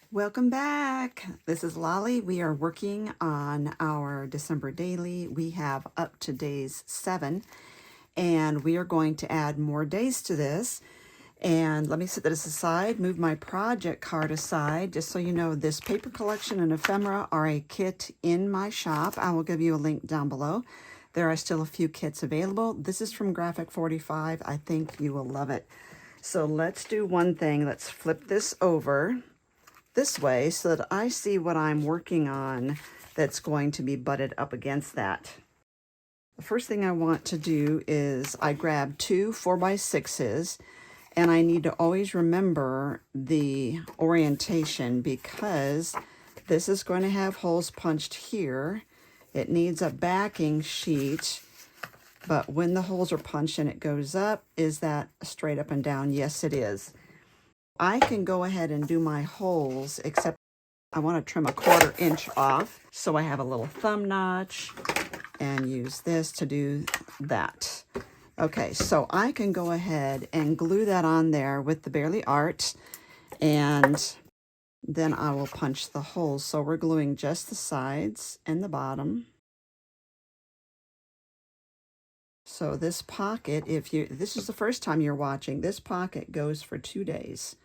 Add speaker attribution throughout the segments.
Speaker 1: Welcome back. This is Lolly. We are working on our December daily. We have up to days 7, and we are going to add more days to this. And let me set this aside, move my project card aside, just so you know, this paper collection and ephemera are a kit in my shop. I will give you a link down below. There are still a few kits available. This is from Graphic 45. I think you will love it. So let's do one thing. Let's flip this over this way so that I see what I'm working on that's going to be butted up against that. The first thing I want to do is I grab two 4x6s, and I need to always remember the orientation because this is going to have holes punched here. It needs a backing sheet, but when the holes are punched and it goes up, is that straight up and down? Yes, it is. I can go ahead and do my holes, except I want to trim a 1/4 inch off. So I have a little thumb notch and use this to do that. Okay, so I can go ahead and glue that on there with the Barely Art, and then I will punch the holes. So we're gluing just the sides and the bottom. So this pocket, this is the first time you're watching, this pocket goes for 2 days.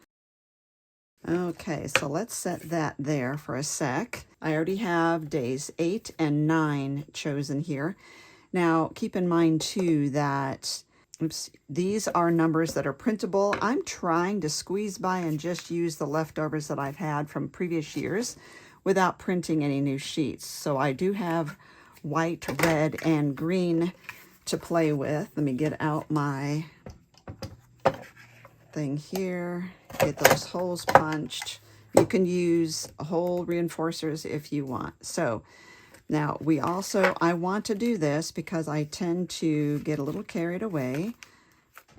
Speaker 1: Okay, so let's set that there for a sec. I already have days 8 and 9 chosen here. Now, keep in mind too that, these are numbers that are printable. I'm trying to squeeze by and just use the leftovers that I've had from previous years without printing any new sheets. So I do have white, red, and green to play with. Let me get out my thing here, get those holes punched. You can use hole reinforcers if you want. So now I want to do this because I tend to get a little carried away,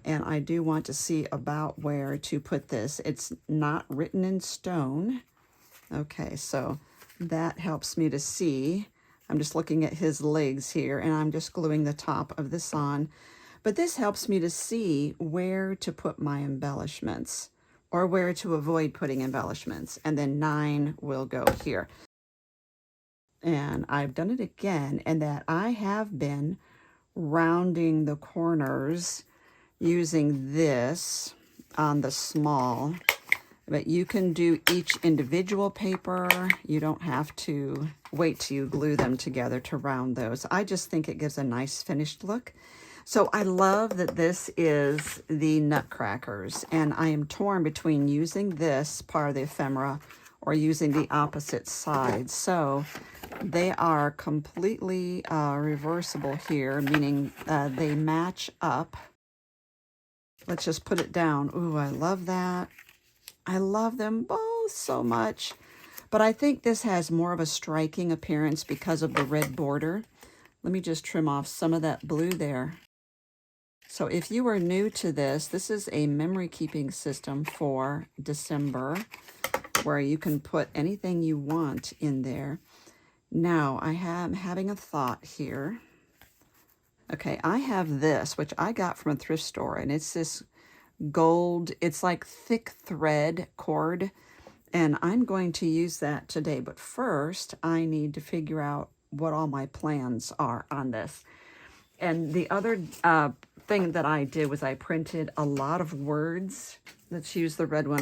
Speaker 1: and I do want to see about where to put this. It's not written in stone. Okay, so that helps me to see. I'm just looking at his legs here, and I'm just gluing the top of this on. But this helps me to see where to put my embellishments or where to avoid putting embellishments. And then 9 will go here. And I've done it again, and that I have been rounding the corners using this on the small. But you can do each individual paper. You don't have to wait till you glue them together to round those. I just think it gives a nice finished look. So I love that this is the Nutcrackers, and I am torn between using this part of the ephemera or using the opposite side. So they are completely reversible here, meaning they match up. Let's just put it down. Ooh, I love that. I love them both so much. But I think this has more of a striking appearance because of the red border. Let me just trim off some of that blue there. So if you are new to this, this is a memory keeping system for December where you can put anything you want in there. Now I am having a thought here. Okay, I have this, which I got from a thrift store, and it's this gold, it's like thick thread cord, and I'm going to use that today. But first, I need to figure out what all my plans are on this. And the other thing that I did was I printed a lot of words. Let's use the red one.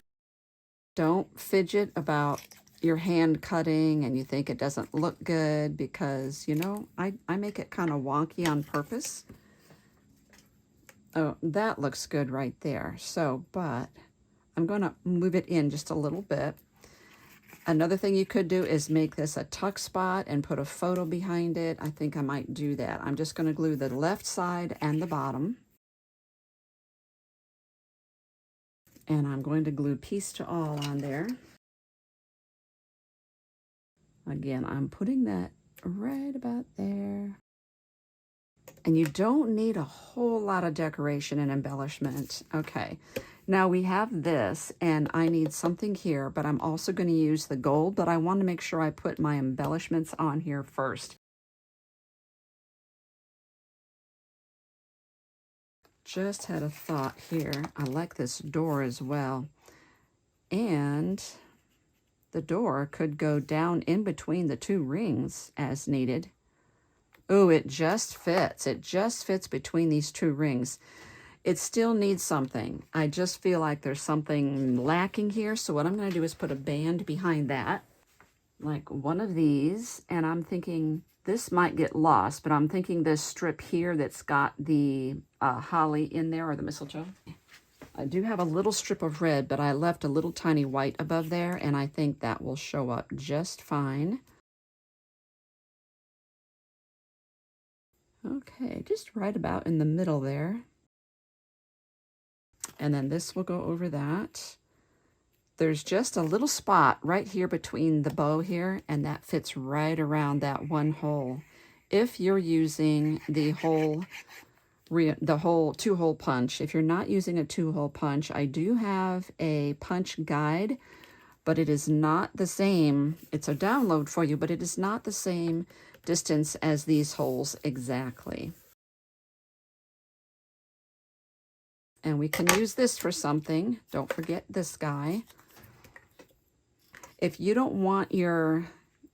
Speaker 1: Don't fidget about your hand cutting and you think it doesn't look good, because, you know, I make it kind of wonky on purpose. Oh, that looks good right there. So, but I'm going to move it in just a little bit. Another thing you could do is make this a tuck spot and put a photo behind it. I think I might do that. I'm just going to glue the left side and the bottom. And I'm going to glue Peace to All on there. Again, I'm putting that right about there. And you don't need a whole lot of decoration and embellishment. Okay, now we have this, and I need something here, but I'm also going to use the gold, but I want to make sure I put my embellishments on here first. Just had a thought here. I like this door as well. And the door could go down in between the two rings as needed. Oh, it just fits. It just fits between these two rings. It still needs something. I just feel like there's something lacking here. So what I'm going to do is put a band behind that, like one of these. And I'm thinking this might get lost, but I'm thinking this strip here that's got the holly in there, or the mistletoe. I do have a little strip of red, but I left a little tiny white above there, and I think that will show up just fine. Okay, just right about in the middle there. And then this will go over that. There's just a little spot right here between the bow here, and that fits right around that one hole. If you're using the whole two-hole punch, if you're not using a two-hole punch, I do have a punch guide, but it is not the same. It's a download for you, but it is not the same distance as these holes exactly. And we can use this for something. Don't forget this guy. If you don't want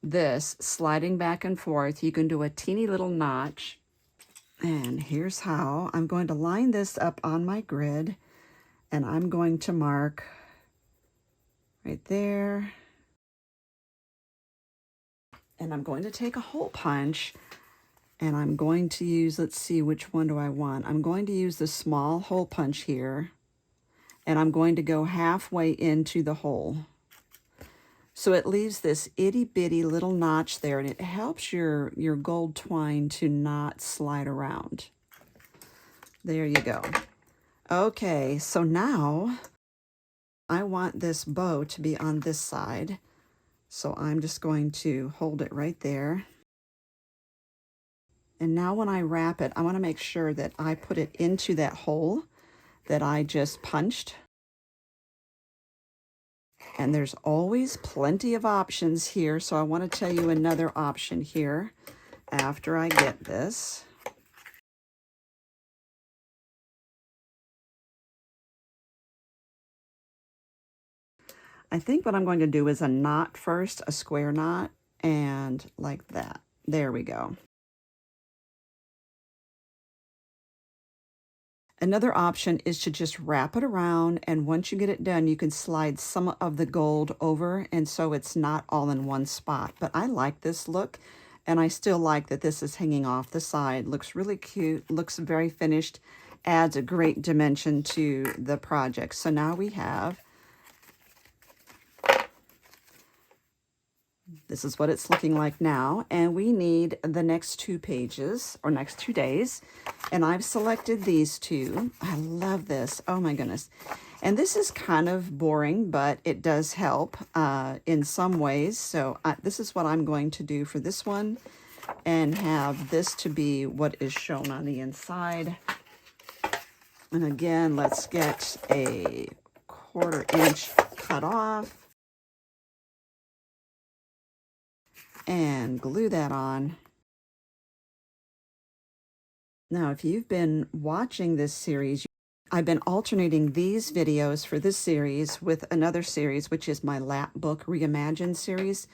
Speaker 1: this sliding back and forth, you can do a teeny little notch. And here's how. I'm going to line this up on my grid, and I'm going to mark right there. And I'm going to take a hole punch, and I'm going to use, let's see, which one do I want? I'm going to use the small hole punch here, and I'm going to go halfway into the hole. So it leaves this itty bitty little notch there, and it helps your gold twine to not slide around. There you go. Okay, so now I want this bow to be on this side. So I'm just going to hold it right there. And now when I wrap it, I want to make sure that I put it into that hole that I just punched. And there's always plenty of options here, so I want to tell you another option here after I get this. I think what I'm going to do is a knot first, a square knot, and like that. There we go. Another option is to just wrap it around, and once you get it done, you can slide some of the gold over, and so it's not all in one spot. But I like this look, and I still like that this is hanging off the side. Looks really cute, looks very finished, adds a great dimension to the project. So now we have, this is what it's looking like now, and we need the next 2 pages, or next 2 days, and I've selected these 2. I love this. Oh my goodness. And this is kind of boring, but it does help in some ways. So this is what I'm going to do for this one, and have this to be what is shown on the inside. And again, let's get a 1/4 inch cut off. And glue that on. Now, if you've been watching this series, I've been alternating these videos for this series with another series, which is my Lap Book Reimagined series.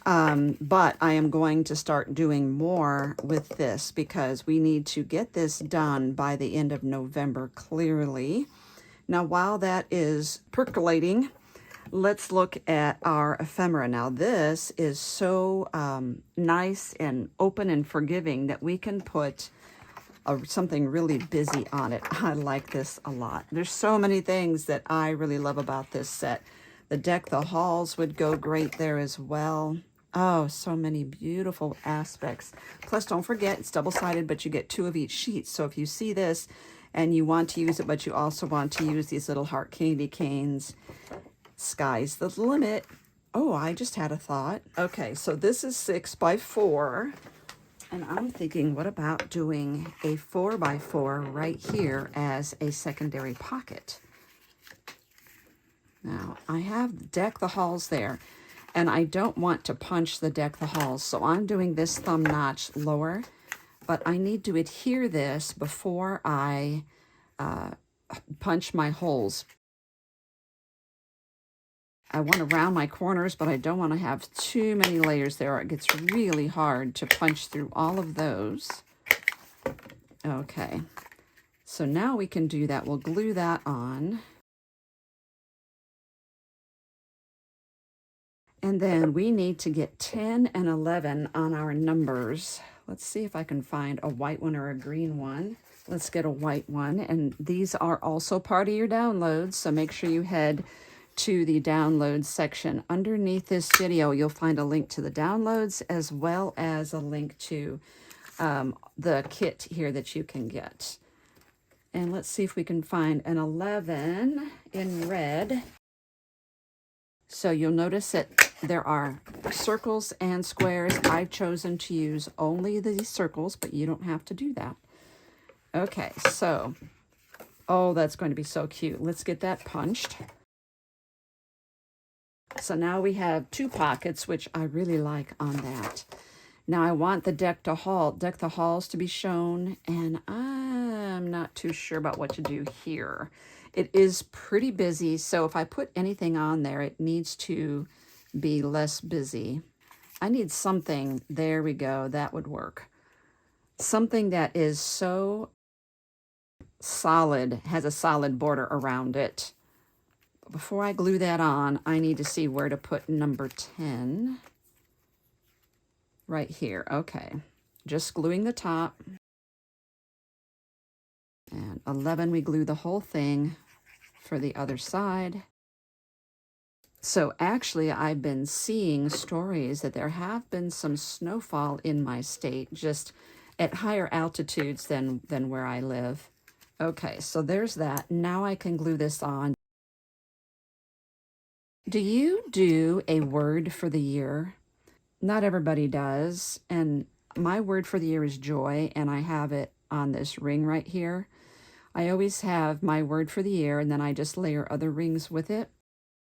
Speaker 1: But I am going to start doing more with this because we need to get this done by the end of November, clearly. Now, while that is percolating, let's look at our ephemera. Now, this is so nice and open and forgiving that we can put something really busy on it. I like this a lot. There's so many things that I really love about this set. The deck the halls would go great there as well. Oh, so many beautiful aspects. Plus, don't forget, it's double-sided, but you get 2 of each sheet. So if you see this and you want to use it, but you also want to use these little heart candy canes, sky's the limit. Oh, I just had a thought. Okay, so this is 6 by 4. And I'm thinking, what about doing a 4 by 4 right here as a secondary pocket? Now, I have deck the halls there, and I don't want to punch the deck the halls, so I'm doing this thumb notch lower, but I need to adhere this before I punch my holes. I want to round my corners, but I don't want to have too many layers there. It gets really hard to punch through all of those. Okay, so now we can do that. We'll glue that on. And then we need to get 10 and 11 on our numbers. Let's see if I can find a white one or a green one. Let's get a white one. And these are also part of your downloads, so make sure you head to the downloads section. Underneath this video, you'll find a link to the downloads as well as a link to the kit here that you can get. And let's see if we can find an 11 in red. So you'll notice that there are circles and squares. I've chosen to use only these circles, but you don't have to do that. Okay, so, oh, that's going to be so cute. Let's get that punched. So now we have 2 pockets, which I really like on that. Now I want the deck the halls to be shown, and I'm not too sure about what to do here. It is pretty busy, so if I put anything on there, it needs to be less busy. I need something, there we go, that would work. Something that is so solid, has a solid border around it. Before I glue that on, I need to see where to put number 10. Right here, okay. Just gluing the top. And 11, we glue the whole thing for the other side. So actually, I've been seeing stories that there have been some snowfall in my state, just at higher altitudes than where I live. Okay, so there's that. Now I can glue this on. Do you do a word for the year? Not everybody does, and my word for the year is joy, and I have it on this ring right here. I always have my word for the year, and then I just layer other rings with it.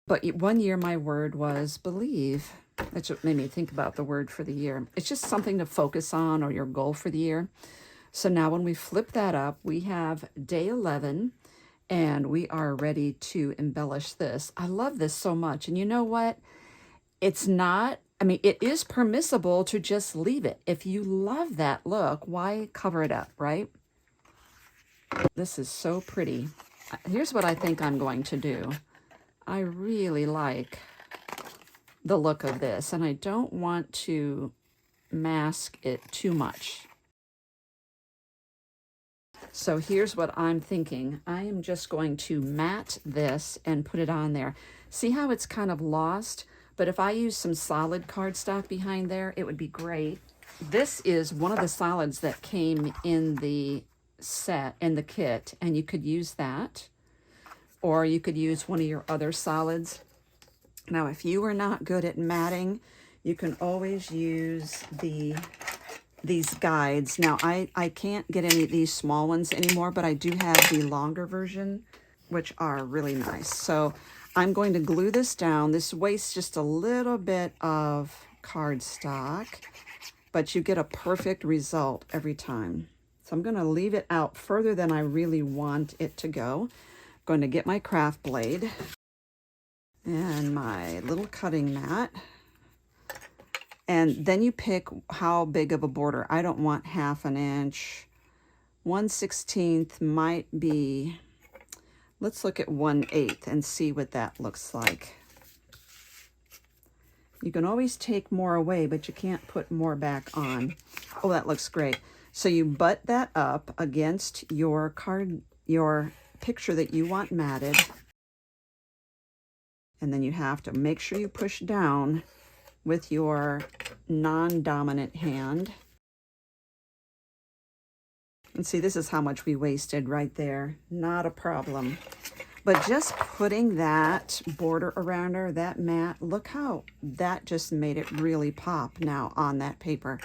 Speaker 1: But one year my word was believe. That's what made me think about the word for the year. It's just something to focus on, or your goal for the year. So now when we flip that up, we have day 11, and we are ready to embellish this. I love this so much, and you know what? It's not, I mean, it is permissible to just leave it. If you love that look, why cover it up, right? This is so pretty. Here's what I think I'm going to do. I really like the look of this, and I don't want to mask it too much. So here's what I'm thinking. I am just going to mat this and put it on there. See how it's kind of lost? But if I use some solid cardstock behind there, it would be great. This is one of the solids that came in the set, in the kit, and you could use that. Or you could use one of your other solids. Now, if you are not good at matting, you can always use these guides. Now, I can't get any of these small ones anymore, but I do have the longer version, which are really nice. So I'm going to glue this down. This wastes just a little bit of cardstock, but you get a perfect result every time. So I'm going to leave it out further than I really want it to go. I'm going to get my craft blade and my little cutting mat. And then you pick how big of a border. I don't want 1/2 inch. 1/16 might be, let's look at 1/8 and see what that looks like. You can always take more away, but you can't put more back on. Oh, that looks great. So you butt that up against your card, your picture that you want matted. And then you have to make sure you push down with your non-dominant hand. And see, this is how much we wasted right there. Not a problem. But just putting that border around her, that mat, look how that just made it really pop now on that paper.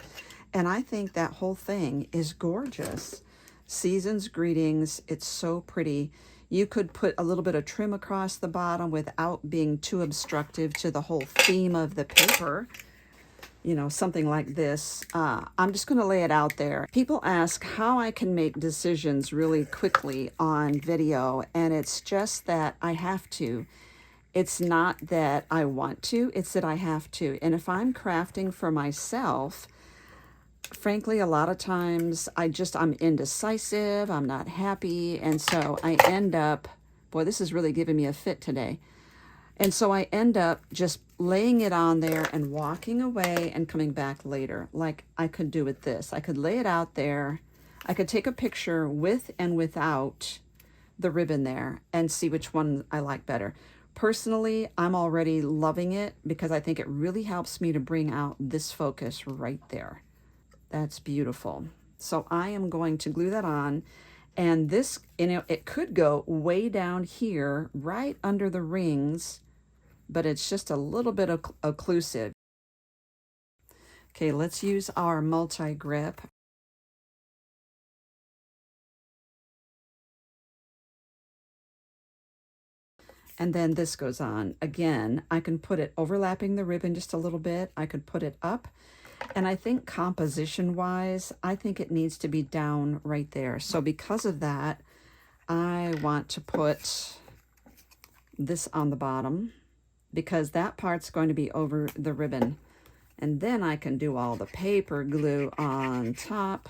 Speaker 1: And I think that whole thing is gorgeous. Season's greetings, it's so pretty. You could put a little bit of trim across the bottom without being too obstructive to the whole theme of the paper. You know, something like this. I'm just going to lay it out there. People ask how I can make decisions really quickly on video, and it's just that I have to. It's not that I want to, it's that I have to. And if I'm crafting for myself, frankly, a lot of times I'm indecisive, I'm not happy, and so I end up, boy, this is really giving me a fit today. And so I end up just laying it on there and walking away and coming back later. Like I could do with this. I could lay it out there. I could take a picture with and without the ribbon there and see which one I like better. Personally, I'm already loving it because I think it really helps me to bring out this focus right there. That's beautiful. So I am going to glue that on, and this, it could go way down here, right under the rings, but it's just a little bit occlusive. Okay, let's use our multi-grip. And then this goes on. Again, I can put it overlapping the ribbon just a little bit. I could put it up. And I think composition-wise, I think it needs to be down right there. So because of that, I want to put this on the bottom because that part's going to be over the ribbon. And then I can do all the paper glue on top.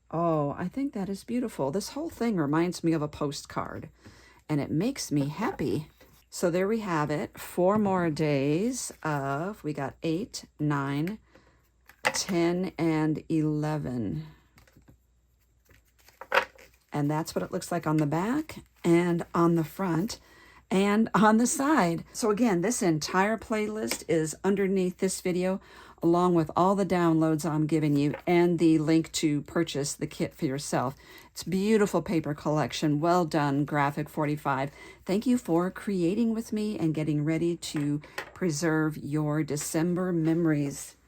Speaker 1: Oh, I think that is beautiful. This whole thing reminds me of a postcard, and it makes me happy. So there we have it. 4 more days of, we got 8, 9, 10, and 11. And that's what it looks like on the back and on the front and on the side. So again, this entire playlist is underneath this video, along with all the downloads I'm giving you and the link to purchase the kit for yourself. It's a beautiful paper collection. Well done, Graphic 45. Thank you for creating with me and getting ready to preserve your December memories.